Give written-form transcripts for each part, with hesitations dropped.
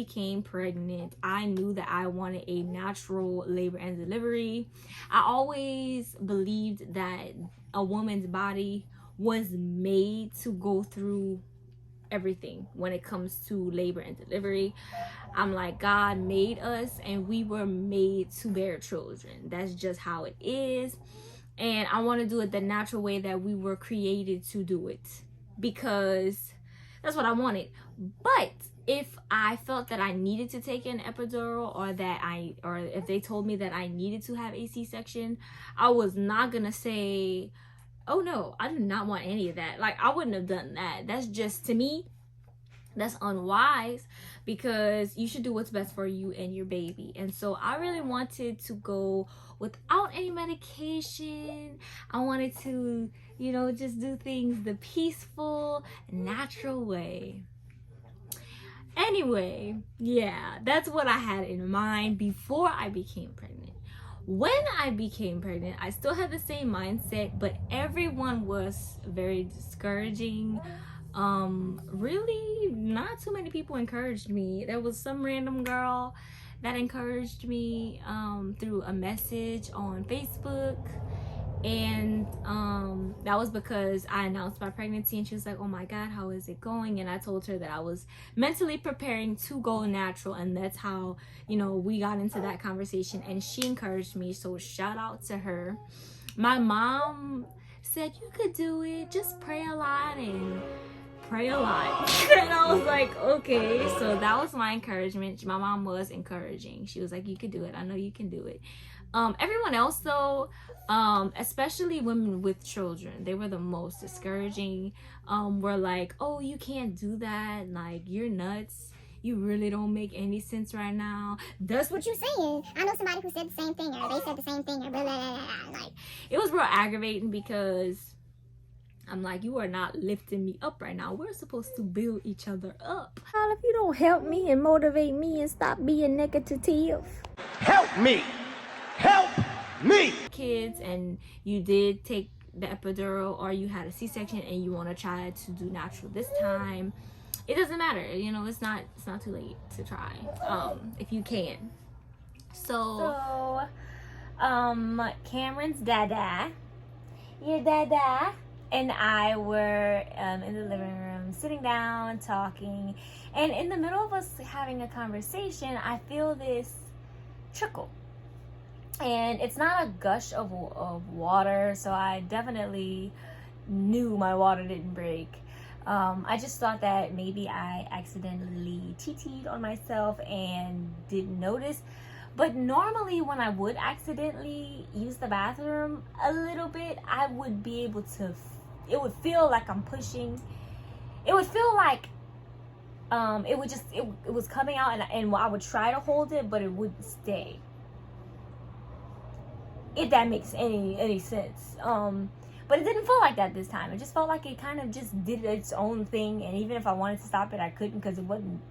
became pregnant, I knew that I wanted a natural labor and delivery. I always believed that a woman's body was made to go through everything when it comes to labor and delivery. I'm like, God made us and we were made to bear children. That's just how it is. And I want to do it the natural way that we were created to do it, because that's what I wanted. But if I felt that I needed to take an epidural, or if they told me that I needed to have a C-section, I was not gonna say, oh no, I do not want any of that. Like, I wouldn't have done that. That's just, to me, that's unwise, because you should do what's best for you and your baby. And so I really wanted to go without any medication. I wanted to, just do things the peaceful, natural way. Anyway, yeah, that's what I had in mind before I became pregnant. When I became pregnant, I still had the same mindset, but everyone was very discouraging. Really not too many people encouraged me. There was some random girl that encouraged me through a message on Facebook, and that was because I announced my pregnancy, and she was like, oh my God, how is it going? And I told her that I was mentally preparing to go natural, and that's how we got into that conversation, and she encouraged me, so shout out to her. My mom said, you could do it, just pray a lot and pray a lot. And I was like, okay. So that was my encouragement. My mom was encouraging. She was like, you could do it, I know you can do it. Everyone else though, especially women with children, they were the most discouraging. Were like, oh, you can't do that, like, you're nuts, you really don't make any sense right now, that's what you're saying. I know somebody who said the same thing, or they said the same thing, or blah, blah, blah, blah. Like, it was real aggravating, because I'm like, you are not lifting me up right now. We're supposed to build each other up. Well, if you don't help me and motivate me and stop being negative. Help me! Help me! Kids, and you did take the epidural, or you had a C-section and you want to try to do natural this time, it doesn't matter. It's not too late to try, if you can. So Cameron's dada, your dada, and I were in the living room, sitting down, talking, and in the middle of us having a conversation, I feel this trickle. And it's not a gush of water, so I definitely knew my water didn't break. I just thought that maybe I accidentally TT'd on myself and didn't notice. But normally when I would accidentally use the bathroom a little bit, I would be able to, it would feel like I'm pushing. It would feel like it was coming out, and I would try to hold it, but it wouldn't stay. If that makes any sense. But it didn't feel like that this time. It just felt like it kind of just did its own thing, and even if I wanted to stop it, I couldn't, because it wasn't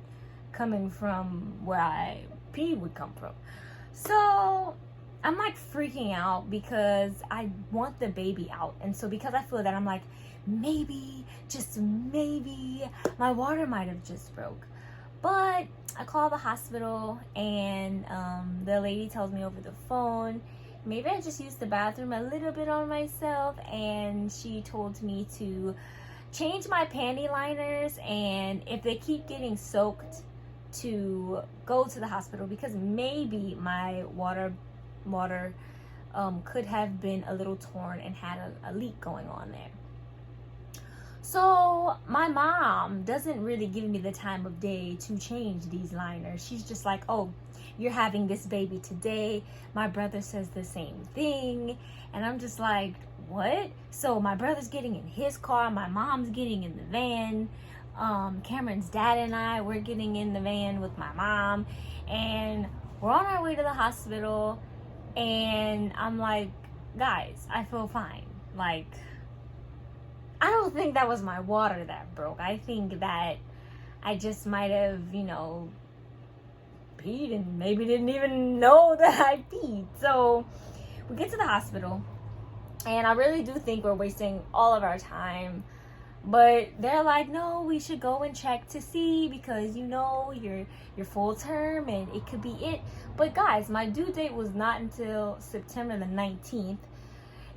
coming from where I pee would come from. So I'm like freaking out because I want the baby out, and so because I feel that, I'm like, maybe, just maybe, my water might have just broke. But I call the hospital, and the lady tells me over the phone, maybe I just used the bathroom a little bit on myself, and she told me to change my panty liners, and if they keep getting soaked, to go to the hospital, because maybe my water could have been a little torn and had a leak going on there. So my mom doesn't really give me the time of day to change these liners. She's just like, oh, you're having this baby today. My brother says the same thing. And I'm just like, what? So my brother's getting in his car, my mom's getting in the van. Cameron's dad and I, we're getting in the van with my mom, and we're on our way to the hospital, and I'm like, guys, I feel fine. Like, I don't think that was my water that broke. I think that I just might have, peed and maybe didn't even know that I peed. So we get to the hospital, and I really do think we're wasting all of our time But they're like, no, we should go and check to see, because you know you're full term and it could be it. But guys, my due date was not until September the 19th,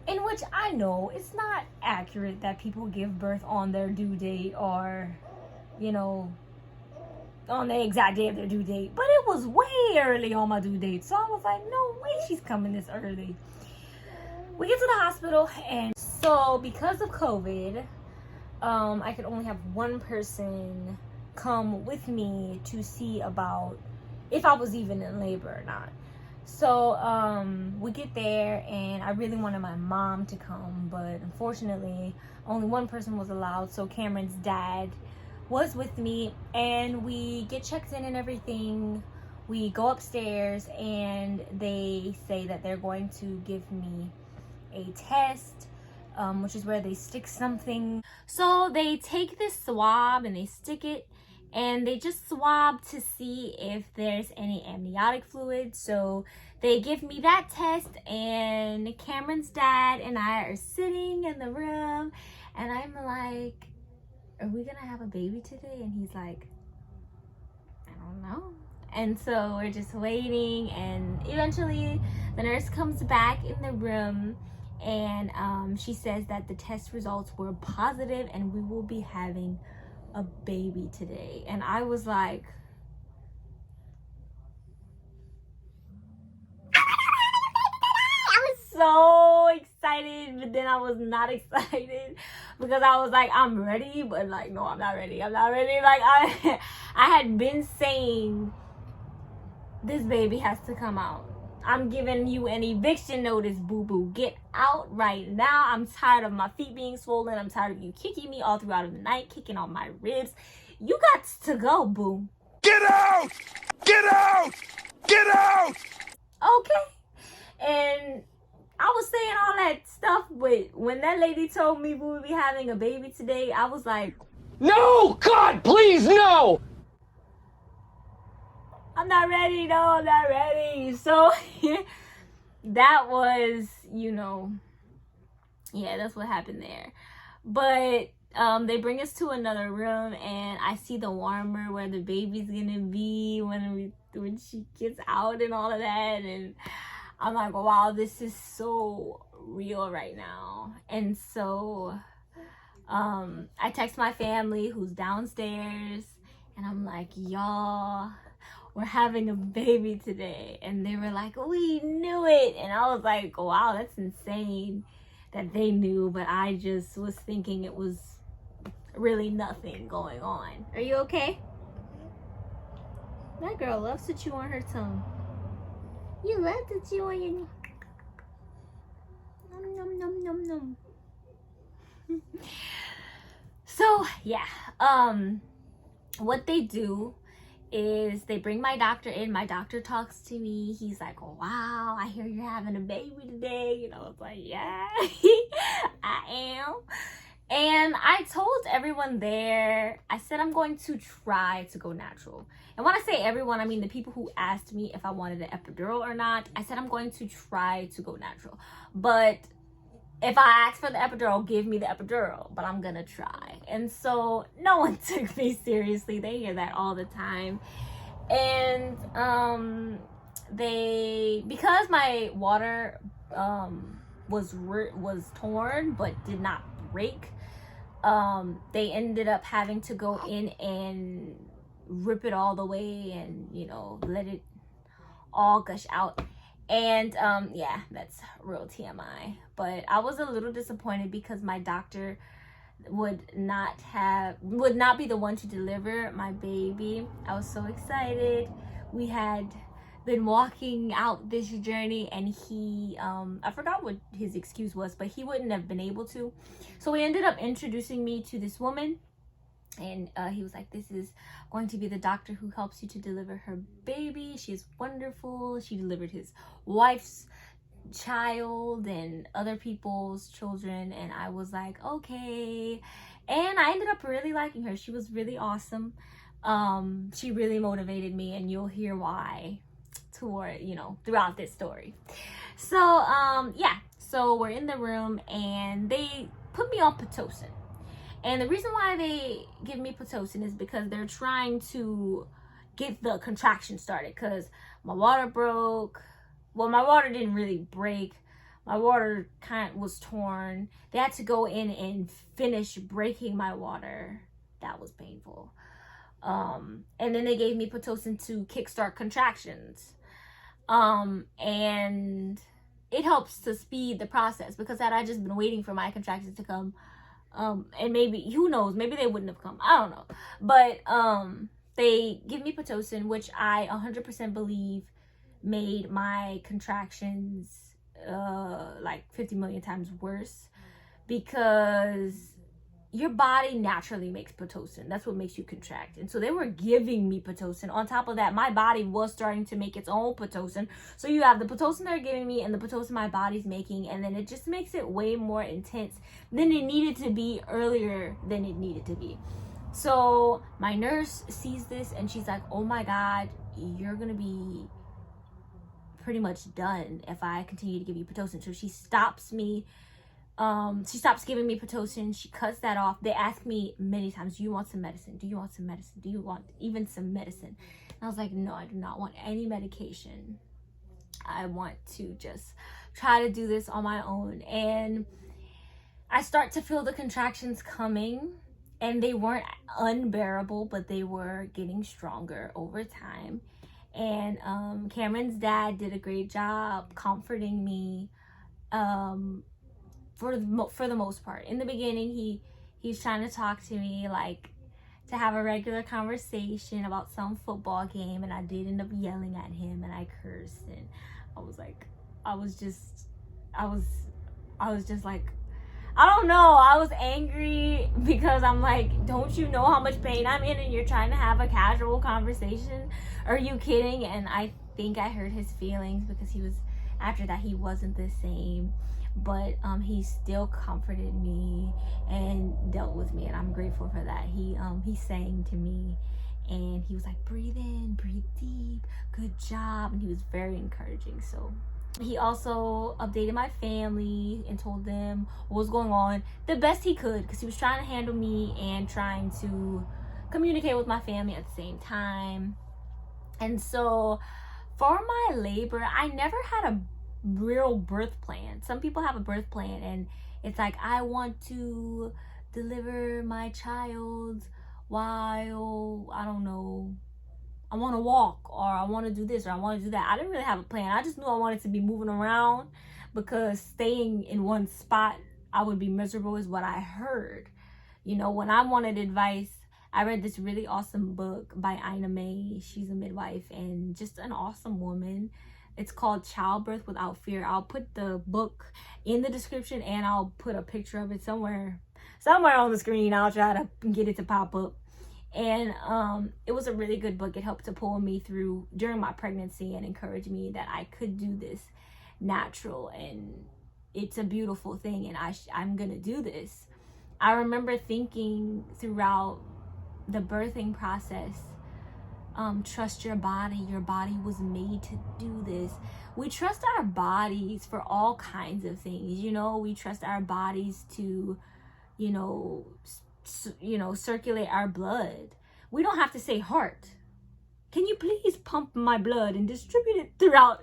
in which I know it's not accurate that people give birth on their due date, or, you know, on the exact day of their due date. But it was way early on my due date, so I was like, no way she's coming this early. We get to the hospital, and so because of COVID, I could only have one person come with me to see about if I was even in labor or not. So we get there, and I really wanted my mom to come, but unfortunately only one person was allowed. So Cameron's dad was with me, and we get checked in and everything. We go upstairs, and they say that they're going to give me a test, which is where they stick something. So they take this swab and they stick it, and they just swab to see if there's any amniotic fluid. So they give me that test, and Cameron's dad and I are sitting in the room, and I'm like, are we gonna have a baby today? And he's like, I don't know. And so we're just waiting, and eventually the nurse comes back in the room, and she says that the test results were positive and we will be having a baby today. And I was like, I was so excited, but then I was not excited, because I was like, I'm ready, but like, no, I'm not ready. Like I had been saying, this baby has to come out. I'm giving you an eviction notice, boo-boo. Get out right now. I'm tired of my feet being swollen. I'm tired of you kicking me all throughout the night, kicking on my ribs. You got to go, boo. Get out! Get out! Get out! Okay. And I was saying all that stuff, but when that lady told me we would be having a baby today, I was like, No! God, please, no! I'm not ready. No, I'm not ready. So that was, you know, yeah, that's what happened there. But they bring us to another room, and I see the warmer where the baby's gonna be when she gets out and all of that. And I'm like, wow, this is so real right now. And so I text my family who's downstairs, and I'm like, y'all, we're having a baby today. And they were like, we knew it. And I was like, wow, that's insane that they knew, but I just was thinking it was really nothing going on. Are you okay? That girl loves to chew on her tongue. You love to chew on your nom nom nom nom nom. So yeah, what they do is they bring my doctor in. My doctor talks to me. He's like, oh, wow, I hear you're having a baby today. You know, it's like, yeah, I am. And I told everyone there, I said I'm going to try to go natural. And when I say everyone, I mean the people who asked me if I wanted an epidural or not. I said I'm going to try to go natural. But if I ask for the epidural, give me the epidural, but I'm gonna try. And so no one took me seriously. They hear that all the time. And because my water was torn but did not break, they ended up having to go in and rip it all the way and, you know, let it all gush out. And yeah, that's real TMI. But I was a little disappointed because my doctor would not be the one to deliver my baby. I was so excited. We had been walking out this journey, and he I forgot what his excuse was, but he wouldn't have been able to. So he ended up introducing me to this woman. And he was like, this is going to be the doctor who helps you to deliver her baby. She's wonderful. She delivered his wife's child and other people's children. And I was like, okay. And I ended up really liking her. She was really awesome. She really motivated me, and you'll hear why throughout this story. So yeah, so we're in the room, and they put me on Pitocin. And the reason why they give me Pitocin is because they're trying to get the contraction started, because my water broke. Well, my water didn't really break. My water kind of was torn. They had to go in and finish breaking my water. That was painful. And then they gave me Pitocin to kickstart contractions. And it helps to speed the process, because had I just been waiting for my contractions to come, and maybe, who knows, maybe they wouldn't have come. I don't know. But they give me Pitocin, which I 100% believe made my contractions like 50 million times worse, because your body naturally makes Pitocin. That's what makes you contract. And so they were giving me Pitocin. On top of that, my body was starting to make its own Pitocin. So you have the Pitocin they're giving me and the Pitocin my body's making, and then it just makes it way more intense than it needed to be earlier than it needed to be. So my nurse sees this and she's like, oh my God, you're gonna be pretty much done if I continue to give you Pitocin. So she stops me. She stops giving me Pitocin. She cuts that off. They ask me many times, do you want some medicine? Do you want some medicine? Do you want even some medicine? And I was like, no, I do not want any medication. I want to just try to do this on my own. And I start to feel the contractions coming, and they weren't unbearable, but they were getting stronger over time. And Cameron's dad did a great job comforting me for the most part. In the beginning, he's trying to talk to me, like, to have a regular conversation about some football game, and I did end up yelling at him, and I cursed, and I was just like, I don't know, I was angry, because I'm like, don't you know how much pain I'm in, and you're trying to have a casual conversation? Are you kidding? And I think I hurt his feelings, because after that he wasn't the same. But he still comforted me and dealt with me, and I'm grateful for that. He sang to me, and he was like, breathe in, breathe deep, good job, and he was very encouraging. So he also updated my family and told them what was going on the best he could, because he was trying to handle me and trying to communicate with my family at the same time. And so for my labor, I never had a real birth plan. Some people have a birth plan, and it's like, I want to deliver my child while, I don't know, I want to walk, or I want to do this, or I want to do that. I didn't really have a plan. I just knew I wanted to be moving around, because staying in one spot, I would be miserable, is what I heard. You know, when I wanted advice, I read this really awesome book by Ina May. She's a midwife and just an awesome woman. It's called Childbirth Without Fear. I'll put the book in the description, and I'll put a picture of it somewhere on the screen. I'll try to get it to pop up. And it was a really good book. It helped to pull me through during my pregnancy and encourage me that I could do this natural, and it's a beautiful thing, and I'm gonna do this. I remember thinking throughout the birthing process, trust your body. Your body was made to do this. We trust our bodies for all kinds of things. You know, we trust our bodies to, circulate our blood. We don't have to say, heart, can you please pump my blood and distribute it throughout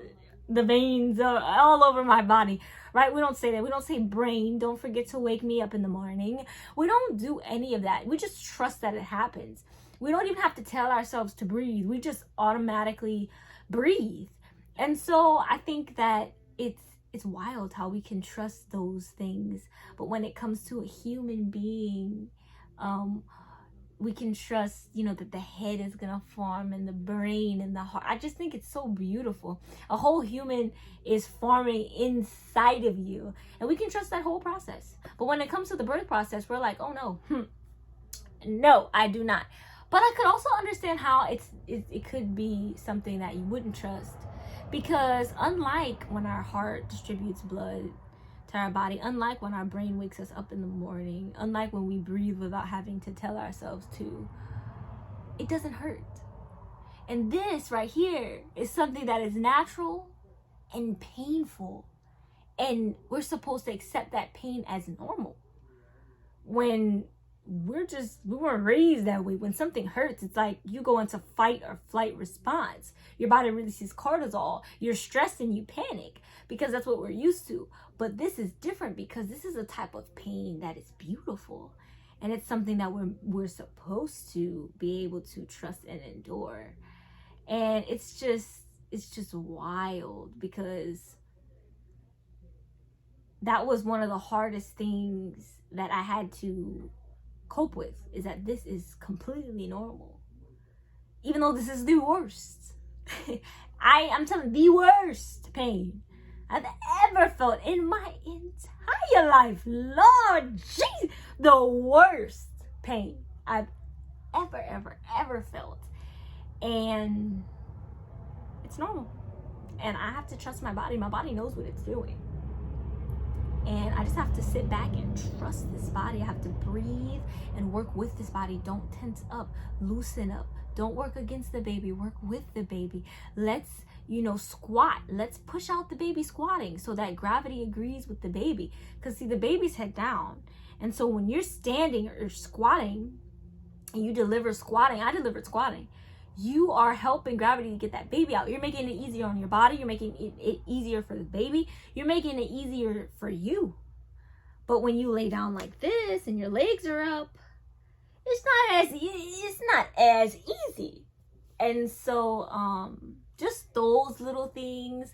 the veins all over my body, right? We don't say that. We don't say, brain, don't forget to wake me up in the morning. We don't do any of that. We just trust that it happens. We don't even have to tell ourselves to breathe. We just automatically breathe. And so I think that it's wild how we can trust those things. But when it comes to a human being, we can trust, that the head is going to form, and the brain and the heart. I just think it's so beautiful. A whole human is forming inside of you, and we can trust that whole process. But when it comes to the birth process, we're like, oh no, no, I do not. But I could also understand how it could be something that you wouldn't trust, because unlike when our heart distributes blood to our body, unlike when our brain wakes us up in the morning, unlike when we breathe without having to tell ourselves to, it doesn't hurt. And this right here is something that is natural and painful, and we're supposed to accept that pain as normal, when we weren't raised that way. When something hurts, it's like you go into fight or flight response. Your body releases cortisol. You're stressed and you panic because that's what we're used to. But this is different because this is a type of pain that is beautiful. And it's something that we're supposed to be able to trust and endure. And it's just wild, because that was one of the hardest things that I had to cope with, is that this is completely normal. Even though this is the worst. I'm telling you, the worst pain I've ever felt in my entire life. Lord Jesus, the worst pain I've ever felt. And it's normal. And I have to trust my body. My body knows what it's doing. And I just have to sit back and trust this body. I have to breathe and work with this body. Don't tense up, loosen up. Don't work against the baby, work with the baby. Let's, squat. Let's push out the baby squatting so that gravity agrees with the baby. Because see, the baby's head down. And so when you're standing or squatting, and you deliver squatting, I delivered squatting, you are helping gravity to get that baby out. You're making it easier on your body. You're making it easier for the baby. You're making it easier for you. But when you lay down like this and your legs are up, it's not as easy. And so just those little things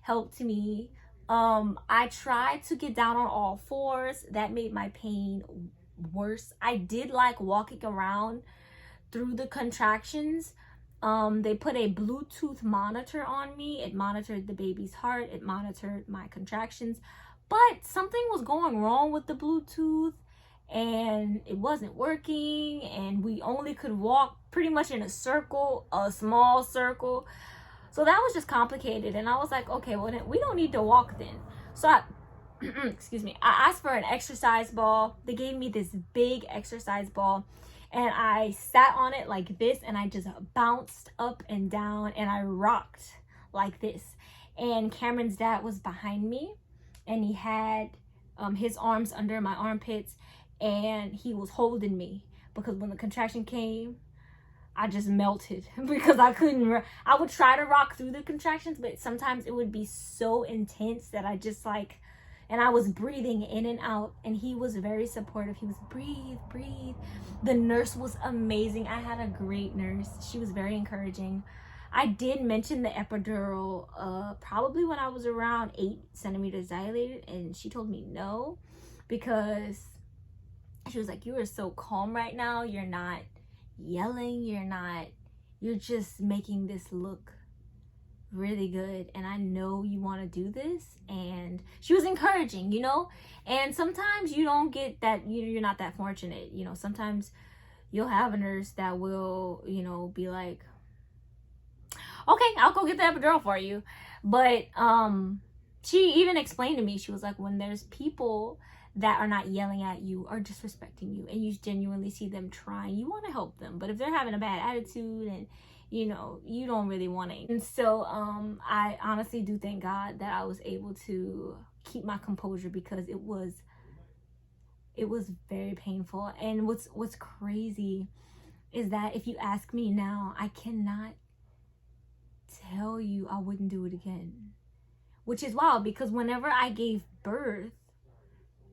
helped me. I tried to get down on all fours. That made my pain worse. I did like walking around through the contractions. They put a Bluetooth monitor on me. It monitored the baby's heart. It monitored my contractions. But something was going wrong with the Bluetooth, and it wasn't working, and we only could walk pretty much in a circle, a small circle. So that was just complicated. And I was like, okay, well, then we don't need to walk then. So I excuse me, I asked for an exercise ball. They gave me this big exercise ball, and I sat on it like this, and I just bounced up and down, and I rocked like this. And Cameron's dad was behind me, and he had his arms under my armpits, and he was holding me, because when the contraction came, I just melted because I couldn't. I would try to rock through the contractions, but sometimes it would be so intense that I just and I was breathing in and out, and he was very supportive. He was breathe. The nurse was amazing. I had a great nurse. She was very encouraging. I did mention the epidural probably when I was around 8 centimeters dilated, and she told me no, because she was like, you are so calm right now. You're not yelling. You're just making this look really good, and I know you want to do this. And she was encouraging, and sometimes you don't get that, you're not that fortunate. Sometimes you'll have a nurse that will, be like, okay, I'll go get the epidural for you. But she even explained to me, she was like, when there's people that are not yelling at you or disrespecting you, and you genuinely see them trying, you want to help them. But if they're having a bad attitude and you don't really want to. And so I honestly do thank God that I was able to keep my composure, because it was very painful. And what's crazy is that if you ask me now, I cannot tell you I wouldn't do it again. Which is wild, because whenever I gave birth,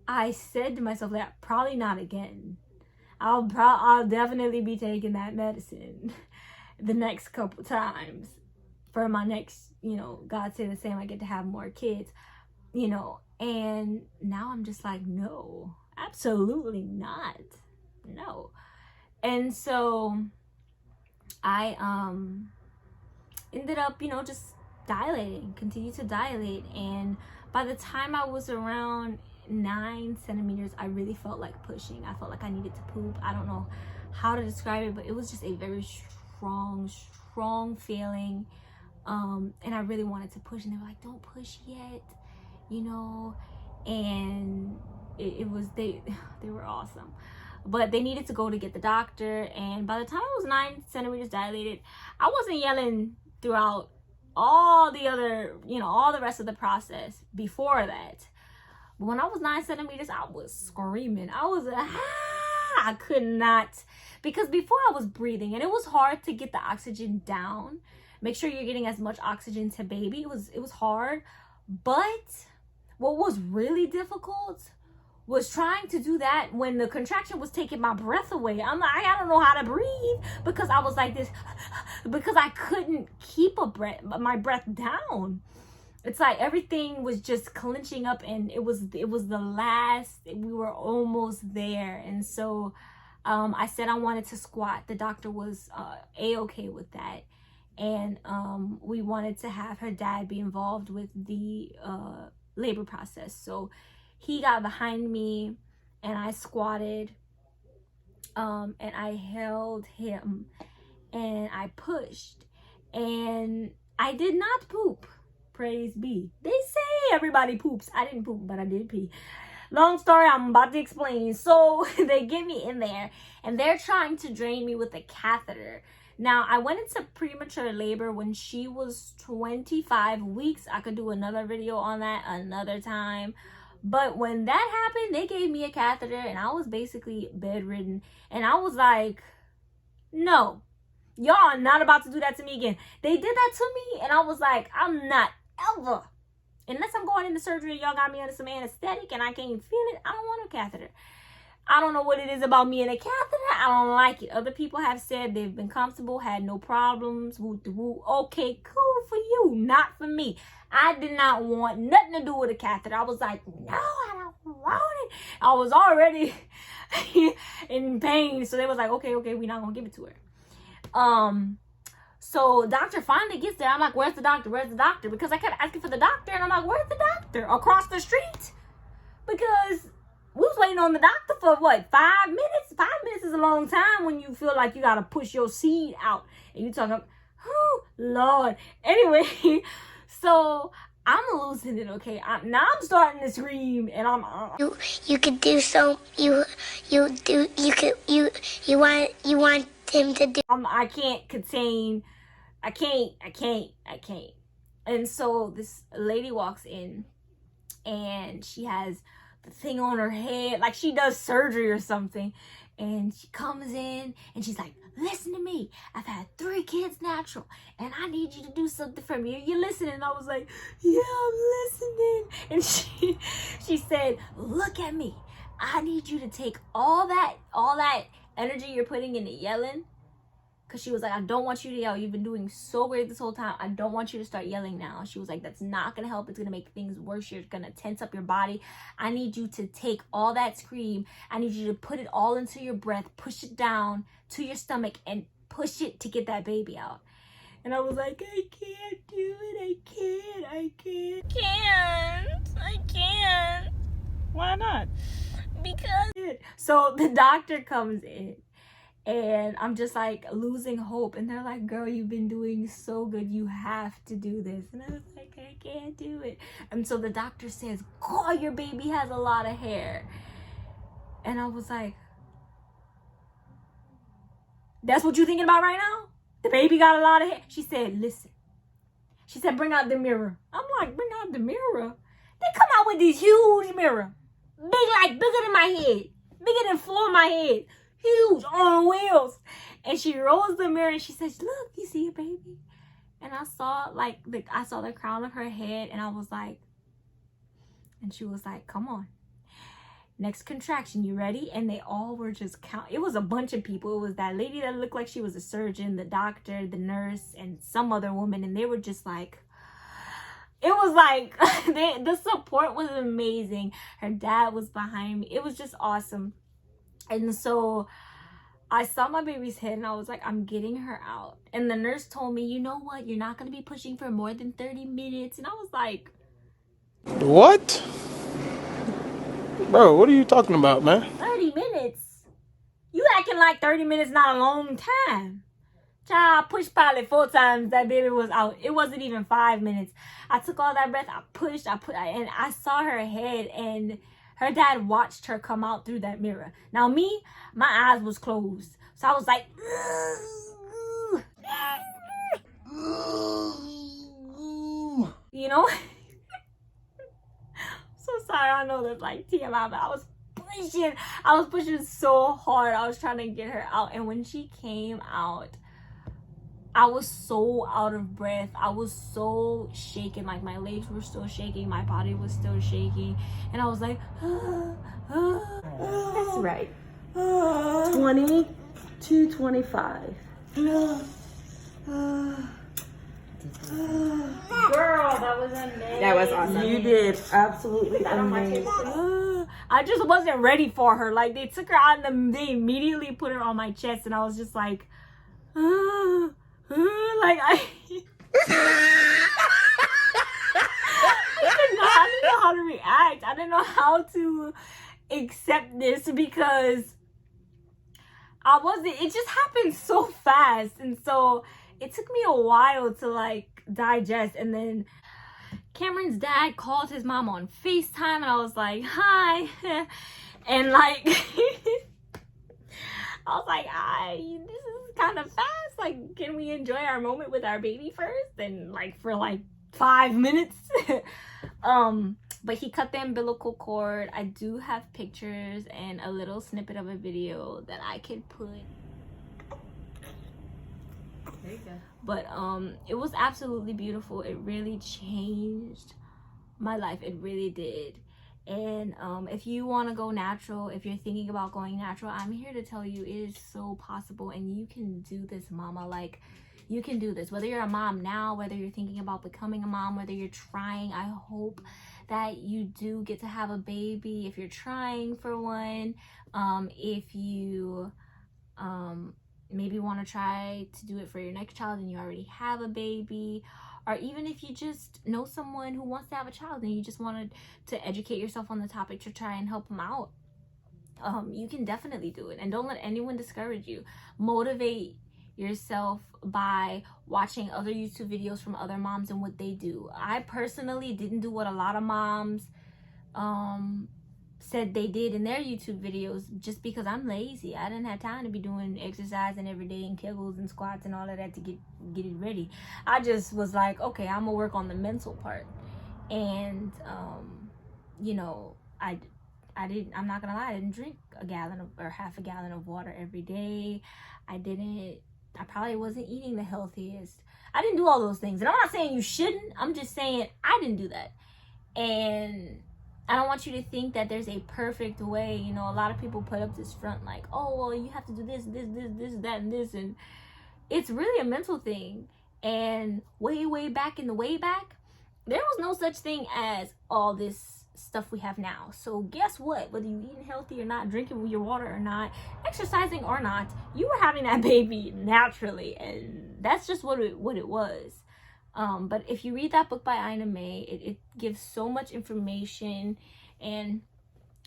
I said to myself that probably not again. I'll definitely be taking that medicine the next couple times for my next, God say the same, I get to have more kids, and now I'm just like, no, absolutely not, no. And so I ended up, just continue to dilate, and by the time I was around 9 centimeters, I really felt like pushing. I felt like I needed to poop. I don't know how to describe it, but it was just a very strong feeling, and I really wanted to push, and they were like, don't push yet, and it was, they were awesome, but they needed to go to get the doctor. And by the time I was 9 centimeters dilated, I wasn't yelling throughout all the other, all the rest of the process before that. But when I was 9 centimeters, I was screaming. I was I could not, because before I was breathing and it was hard to get the oxygen down. Make sure you're getting as much oxygen to baby. It was hard. But what was really difficult was trying to do that when the contraction was taking my breath away. I'm like, I don't know how to breathe, because I was like this, because I couldn't keep my breath down. It's like everything was just clenching up, and it was the last, we were almost there. And so I said I wanted to squat. The doctor was a-okay with that. And we wanted to have her dad be involved with the labor process. So he got behind me and I squatted, and I held him and I pushed, and I did not poop. Praise be. They say everybody poops. I didn't poop, but I did pee. Long story, I'm about to explain. So they get me in there and they're trying to drain me with a catheter. Now, I went into premature labor when she was 25 weeks. I could do another video on that another time. But when that happened, they gave me a catheter and I was basically bedridden. And I was like, no, y'all are not about to do that to me again. They did that to me and I was like, I'm not ever. Unless I'm going into surgery, y'all got me under some anesthetic and I can't feel it, I don't want a catheter. I don't know what it is about me and a catheter. I don't like it. Other people have said they've been comfortable, had no problems. Woo. Okay, cool for you, not for me. I did not want nothing to do with a catheter. I was like, no, I don't want it. I was already in pain. So they was like, okay, we're not going to give it to her. So doctor finally gets there. I'm like, where's the doctor? Where's the doctor? Because I kept asking for the doctor. And I'm like, where's the doctor? Across the street? Because we was waiting on the doctor for what, 5 minutes? 5 minutes is a long time when you feel like you got to push your seed out. And you talking, oh, Lord. Anyway, so I'm losing it, okay? Now I'm starting to scream and I'm... You could do so, you want him to do... I can't contain, I can't. And so this lady walks in and she has the thing on her head, like she does surgery or something. And she comes in and she's like, listen to me. I've had 3 kids natural and I need you to do something for me. Are you listening? And I was like, yeah, I'm listening. And she said, look at me. I need you to take all that energy you're putting into yelling. Because she was like, I don't want you to yell. You've been doing so great this whole time. I don't want you to start yelling now. She was like, that's not going to help. It's going to make things worse. You're going to tense up your body. I need you to take all that scream. I need you to put it all into your breath. Push it down to your stomach and push it to get that baby out. And I was like, I can't do it. I can't. Why not? Because... So the doctor comes in. And I'm just like losing hope. And they're like, girl, you've been doing so good. You have to do this. And I was like, I can't do it. And so the doctor says, God, your baby has a lot of hair. And I was like, that's what you're thinking about right now? The baby got a lot of hair? She said, listen. She said, bring out the mirror. I'm like, bring out the mirror? They come out with this huge mirror. Bigger than my head. Bigger than floor of my head. Huge, on wheels. And she rolls the mirror and she says, look, you see it, baby? And I saw I saw the crown of her head and I was like, and she was like, come on. Next contraction, you ready? And they all were just it was a bunch of people. It was that lady that looked like she was a surgeon, the doctor, the nurse, and some other woman. And they were just like, it was like, the support was amazing. Her dad was behind me. It was just awesome. And so I saw my baby's head and I was like, I'm getting her out. And the nurse told me, you know what? You're not going to be pushing for more than 30 minutes. And I was like, What? Bro, what are you talking about, man? 30 minutes? You acting like 30 minutes not a long time. Child, I pushed probably 4 times. That baby was out. It wasn't even 5 minutes. I took all that breath. I pushed. And I saw her head and... her dad watched her come out through that mirror. Now me, my eyes was closed. So I was like, you know? So sorry, I know that's like TMI, but I was pushing. I was pushing so hard. I was trying to get her out. And when she came out, I was so out of breath. I was so shaken. Like, my legs were still shaking. My body was still shaking. And I was like, That's right. 20 to 25. girl, that was amazing. That was awesome. You did absolutely amazing. I just wasn't ready for her. Like, they took her out and they immediately put her on my chest, and I was just like, like I didn't know how to react. I didn't know how to accept this because it just happened so fast, and so it took me a while to like digest. And then Cameron's dad called his mom on FaceTime, and I was like, hi. And like I was like, this is kind of fast. Like, can we enjoy our moment with our baby first? And like for like 5 minutes. But he cut the umbilical cord. I do have pictures and a little snippet of a video that I could put. There you go. But it was absolutely beautiful. It really changed my life. It really did. And if you want to go natural, if you're thinking about going natural, I'm here to tell you it is so possible, and you can do this, mama. Like, you can do this, whether you're a mom now, whether you're thinking about becoming a mom, whether you're trying. I hope that you do get to have a baby if you're trying for one. If you maybe want to try to do it for your next child and you already have a baby, or even if you just know someone who wants to have a child and you just wanted to educate yourself on the topic to try and help them out, you can definitely do it. And don't let anyone discourage you. Motivate yourself by watching other YouTube videos from other moms and what they do. I personally didn't do what a lot of moms said they did in their YouTube videos, just because I'm lazy. I didn't have time to be doing exercising every day and kegels and squats and all of that to get it ready. I just was like, okay, I'm gonna work on the mental part. And you know, I'm not gonna lie, I didn't drink a gallon or half a gallon of water every day. I probably wasn't eating the healthiest. I didn't do all those things. And I'm not saying you shouldn't. I'm just saying I didn't do that. And I don't want you to think that there's a perfect way. You know, a lot of people put up this front like, oh, well, you have to do this, that, and this. And it's really a mental thing. And way back in the way back, there was no such thing as all this stuff we have now. So guess what? Whether you eating healthy or not, drinking your water or not, exercising or not, you were having that baby naturally. And that's just what it was. But if you read that book by Ina May, it gives so much information, and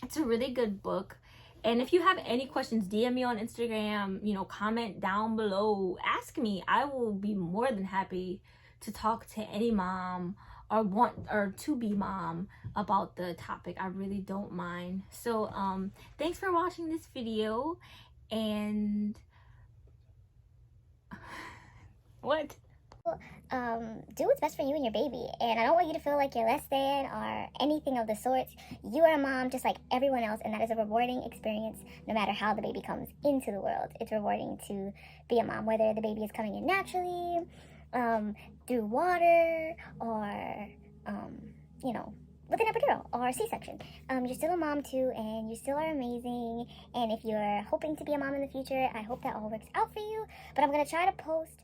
it's a really good book. And if you have any questions, DM me on Instagram, you know, comment down below, ask me. I will be more than happy to talk to any mom or to be mom about the topic. I really don't mind. So thanks for watching this video, and what? Do what's best for you and your baby, and I don't want you to feel like you're less than or anything of the sorts. You are a mom just like everyone else, and that is a rewarding experience no matter how the baby comes into the world. It's rewarding to be a mom, whether the baby is coming in naturally, through water, or you know, with an epidural or C-section. You're still a mom too, and you still are amazing. And if you're hoping to be a mom in the future, I hope that all works out for you. But I'm gonna try to post